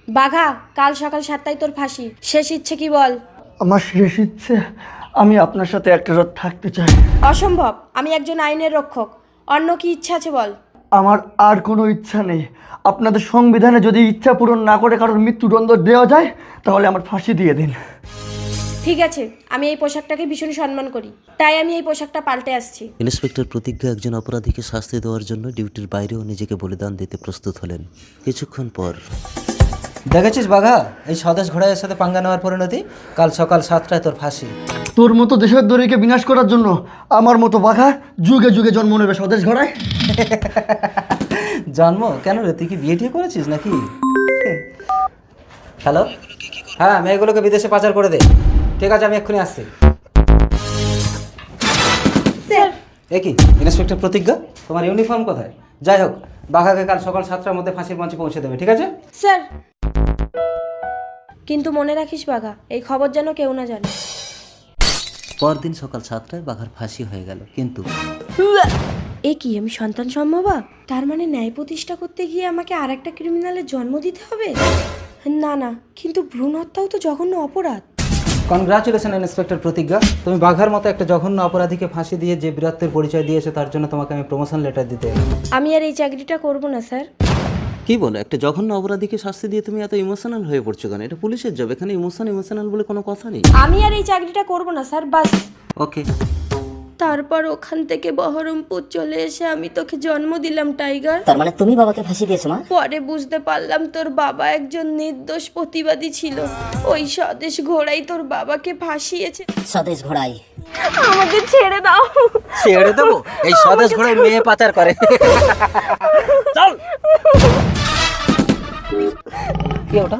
বাঘা, কাল সকাল 7টায় তোর ফাঁসি। শেষ ইচ্ছে কি বল? আমার শেষ ইচ্ছে, আমি আপনার সাথে একটা রাত থাকতে চাই। অসম্ভব, আমি একজন আইনের রক্ষক। অন্য কি ইচ্ছা আছে বল? আমার আর কোনো ইচ্ছা নেই। আপনাদের সংবিধানে যদি ইচ্ছা পূরণ না করে কারোর মৃত্যুদণ্ড দেওয়া যায়, তাহলে আমার ফাঁসি দিয়ে দিন। ঠিক আছে, আমি এই পোশাকটাকে ভীষণ সম্মান করি, তাই আমি এই পোশাকটা পাল্টে আসছি। ইন্সপেক্টর প্রতিজ্ঞা একজন অপরাধীকে শাস্তি দেওয়ার জন্য ডিউটির বাইরেও নিজেকে বলিদান দিতে প্রস্তুত হলেন। কিছুক্ষণ পর দেখেছিস বাঘা, এই স্বদেশ ঘোড়াইয়ের সাথে পাঙ্গা নেওয়ার পরিণতি? কাল সকাল 7টায় তোর ফাঁসি। তোর মতো দেশের দড়িকে বিনাশ করার জন্য আমার মতো বাঘা যুগে যুগে জন্ম নেবে স্বদেশ ঘোড়ায়। জন্ম কেন রে, তুই কি বিয়ে টিয়ে করেছিস নাকি? হ্যালো, হ্যাঁ মেয়েগুলোকে বিদেশে পাচার করে দে। ঠিক আছে, আমি এক্ষুনি আসছি। স্যার, এ কি ইন্সপেক্টর প্রতিজ্ঞা, তোমার ইউনিফর্ম কোথায়? যাই হোক, বাঘাকে কাল সকাল 7টার মধ্যে ফাঁসির মঞ্চে পৌঁছে দেবে, ঠিক আছে? স্যার, কিন্তু মনে রাখিস বাঘা, এই খবর যেন কেউ না জানে। পরদিন সকাল 7টায় বাঘার ফাঁসি হয়ে গেল। কিন্তু এ কি, আমি সন্তান সম্ভবা? তার মানে ন্যায় প্রতিষ্ঠা করতে গিয়ে আমাকে আর একটা ক্রিমিনালের জন্ম দিতে হবে? না না, কিন্তু ভ্রূণ হত্যাও তো জঘন্য অপরাধ। কনগ্রাচুলেশন ইন্সপেক্টর প্রতিজ্ঞা, তুমি বাঘার মতো একটা জঘন্য অপরাধীকে ফাঁসি দিয়ে যে বীরত্বের পরিচয় দিয়েছো, তার জন্য তোমাকে আমি প্রমোশন লেটার দিতে এলাম। আমি আর এই চাকরিটা করব না স্যার। কি বলো, একটা জঘন্য অপরাধীকে শাস্তি দিয়ে তুমি এত ইমোশনাল হয়ে পড়ছো কেন? এটা পুলিশের জব, এখানে ইমোশনাল বলে কোনো কথা নেই। আমি আর এই চাকরিটা করব না স্যার, বাস। ওকে। তারপর ওখান থেকে বহরমপুর চলে এসে আমি তোকে জন্ম দিলাম টাইগার। তার মানে তুমি বাবাকে ফাঁসি দিয়েছো মা? পরে বুঝতে পারলাম তোর বাবা একজন নির্দোষ প্রতিবাদী ছিল। ওই স্বদেশ ঘোড়াই তোর বাবাকে ফাঁসিয়েছে। স্বদেশ ঘোড়াই? আমাকে ছেড়ে দাও। ছেড়ে দেবো? এই স্বদেশ ঘোড়ায় মেয়ে পাচার করে। চল। কি ওটা?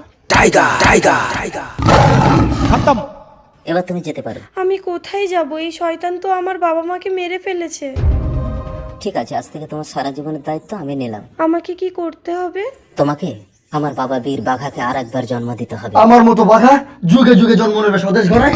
এবার তুমি যেতে পারো। আমি কোথায় যাব? এই শয়তান তো আমার বাবা মাকে মেরে ফেলেছে। ঠিক আছে, আজ থেকে তোমার সারা জীবনের দায়িত্ব আমি নিলাম। আমাকে কি করতে হবে? তোমাকে আমার বাবা বীর বাঘাকে আর একবার জন্ম দিতে হবে। আমার মতো বাঘা যুগে যুগে জন্ম নেবে স্বদেশ ঘোড়ায়।